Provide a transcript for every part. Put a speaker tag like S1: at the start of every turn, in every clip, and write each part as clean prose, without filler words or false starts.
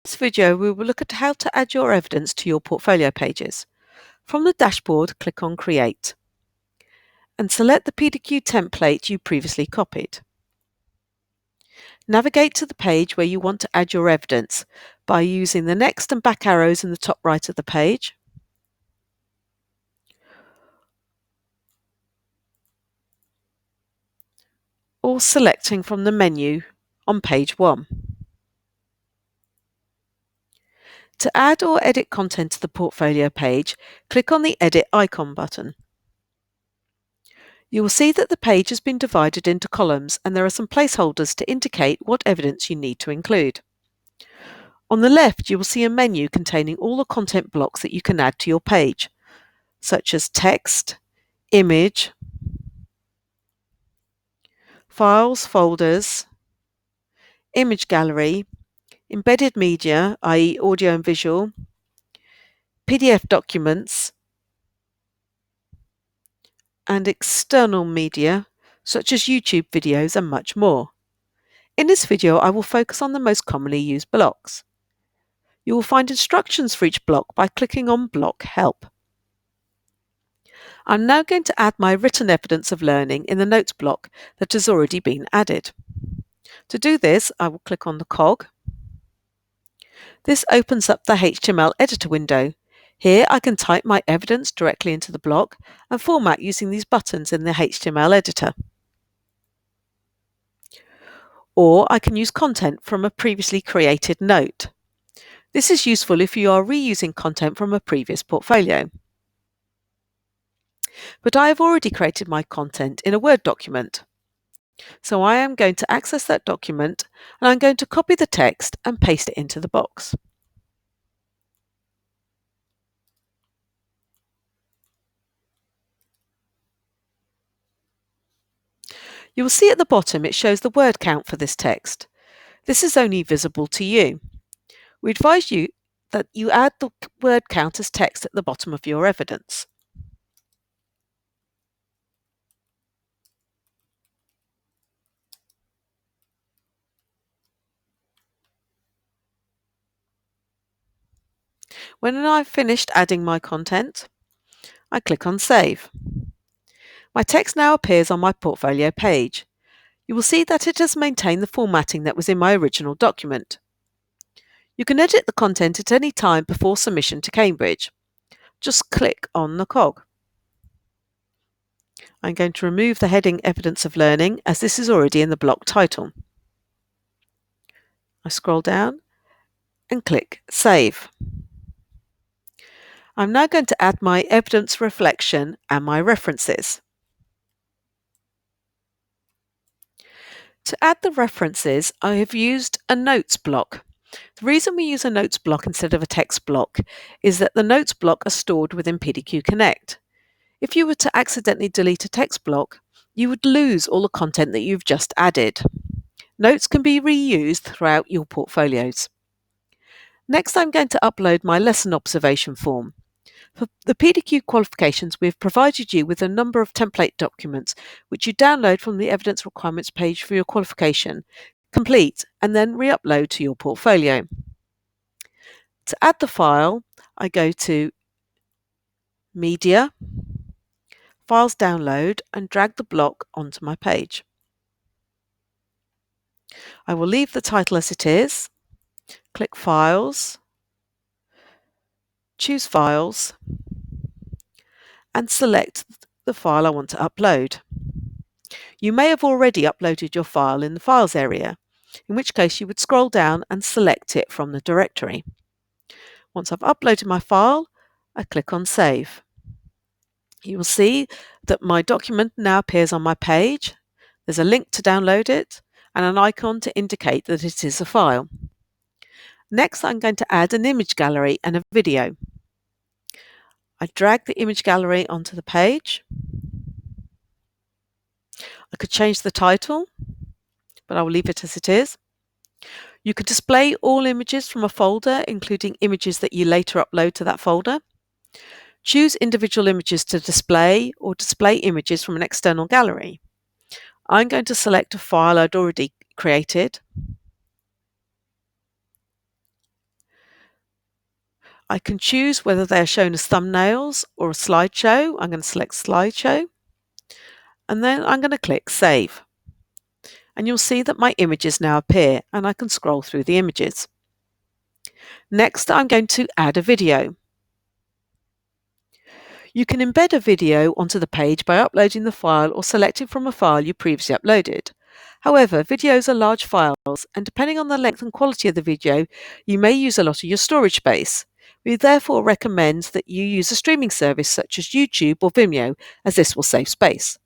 S1: In this video, we will look at how to add your evidence to your portfolio pages. From the dashboard, click on Create and select the PDQ template you previously copied. Navigate to the page where you want to add your evidence by using the next and back arrows in the top right of the page, or selecting from the menu on page 1. To add or edit content to the portfolio page, click on the Edit icon button. You will see that the page has been divided into columns and there are some placeholders to indicate what evidence you need to include. On the left, you will see a menu containing all the content blocks that you can add to your page, such as text, image, files, folders, image gallery, embedded media, i.e. audio and visual, PDF documents, and external media, such as YouTube videos and much more. In this video, I will focus on the most commonly used blocks. You will find instructions for each block by clicking on Block Help. I'm now going to add my written evidence of learning in the Notes block that has already been added. To do this, I will click on the cog. This opens up the HTML editor window. Here I can type my evidence directly into the block and format using these buttons in the HTML editor. Or I can use content from a previously created note. This is useful if you are reusing content from a previous portfolio. But I have already created my content in a Word document. So I am going to access that document and I'm going to copy the text and paste it into the box. You will see at the bottom it shows the word count for this text. This is only visible to you. We advise you that you add the word count as text at the bottom of your evidence. When I've finished adding my content, I click on Save. My text now appears on my portfolio page. You will see that it has maintained the formatting that was in my original document. You can edit the content at any time before submission to Cambridge. Just click on the cog. I'm going to remove the heading Evidence of Learning as this is already in the block title. I scroll down and click Save. I'm now going to add my evidence reflection and my references. To add the references, I have used a notes block. The reason we use a notes block instead of a text block is that the notes block are stored within PDQ Connect. If you were to accidentally delete a text block, you would lose all the content that you've just added. Notes can be reused throughout your portfolios. Next, I'm going to upload my lesson observation form. For the PDQ qualifications, we have provided you with a number of template documents which you download from the evidence requirements page for your qualification, complete, and then re-upload to your portfolio. To add the file, I go to Media, Files Download, and drag the block onto my page. I will leave the title as it is, click Files, choose Files, and select the file I want to upload. You may have already uploaded your file in the Files area, in which case you would scroll down and select it from the directory. Once I've uploaded my file, I click on Save. You will see that my document now appears on my page. There's a link to download it and an icon to indicate that it is a file. Next, I'm going to add an image gallery and a video. I drag the image gallery onto the page. I could change the title, but I will leave it as it is. You can display all images from a folder, including images that you later upload to that folder. Choose individual images to display or display images from an external gallery. I'm going to select a file I'd already created. I can choose whether they are shown as thumbnails or a slideshow. I'm going to select slideshow and then I'm going to click save. And you'll see that my images now appear and I can scroll through the images. Next, I'm going to add a video. You can embed a video onto the page by uploading the file or selecting from a file you previously uploaded. However, videos are large files, and depending on the length and quality of the video, you may use a lot of your storage space. We therefore recommend that you use a streaming service such as YouTube or Vimeo, as this will save space.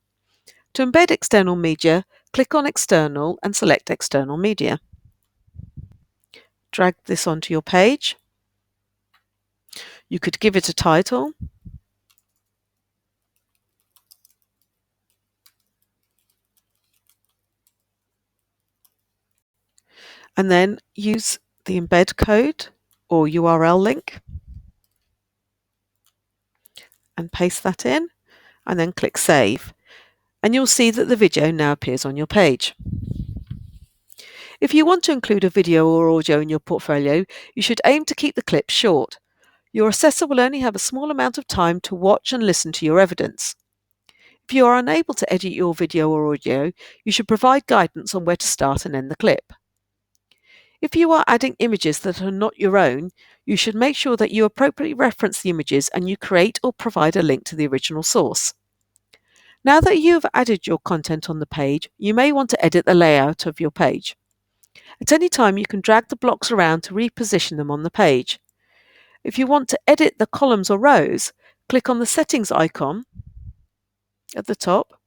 S1: To embed external media, click on External and select External Media. Drag this onto your page. You could give it a title. And then use the embed code or URL link and paste that in and then click save. And you'll see that the video now appears on your page. If you want to include a video or audio in your portfolio, you should aim to keep the clips short. Your assessor will only have a small amount of time to watch and listen to your evidence. If you are unable to edit your video or audio, you should provide guidance on where to start and end the clip. If you are adding images that are not your own, you should make sure that you appropriately reference the images and you create or provide a link to the original source. Now that you have added your content on the page, you may want to edit the layout of your page. At any time, you can drag the blocks around to reposition them on the page. If you want to edit the columns or rows, click on the settings icon at the top,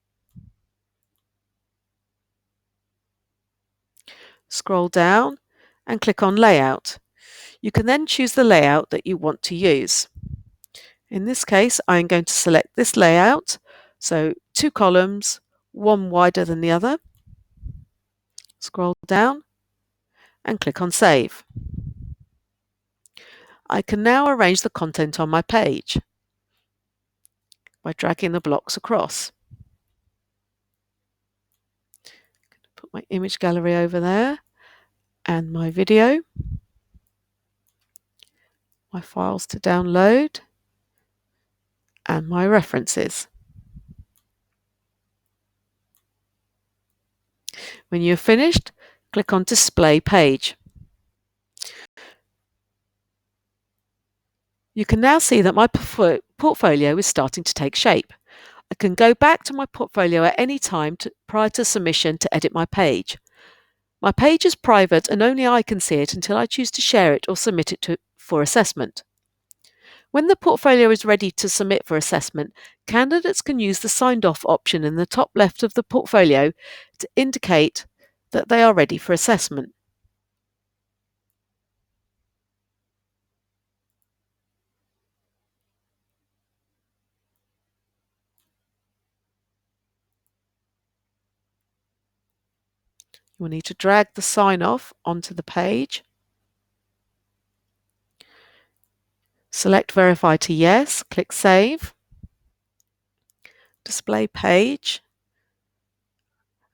S1: scroll down and click on Layout. You can then choose the layout that you want to use. In this case, I'm going to select this layout, so 2 columns, one wider than the other. Scroll down and click on Save. I can now arrange the content on my page by dragging the blocks across. Put my image gallery over there and my video, my files to download and my references. When you're finished, click on Display Page. You can now see that my portfolio is starting to take shape. I can go back to my portfolio at any time prior to submission to edit my page. My page is private and only I can see it until I choose to share it or submit it for assessment. When the portfolio is ready to submit for assessment, candidates can use the Signed Off option in the top left of the portfolio to indicate that they are ready for assessment. You will need to drag the sign off onto the page. Select Verify to Yes, click Save, Display Page,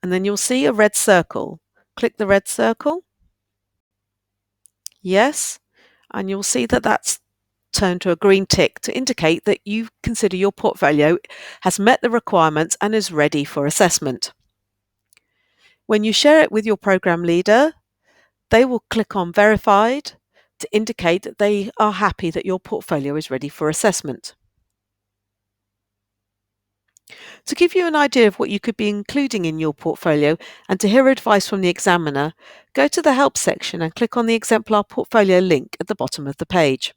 S1: and then you'll see a red circle. Click the red circle, Yes, and you'll see that that's turned to a green tick to indicate that you consider your portfolio has met the requirements and is ready for assessment. When you share it with your program leader, they will click on Verified to indicate that they are happy that your portfolio is ready for assessment. To give you an idea of what you could be including in your portfolio and to hear advice from the examiner, go to the Help section and click on the Exemplar Portfolio link at the bottom of the page.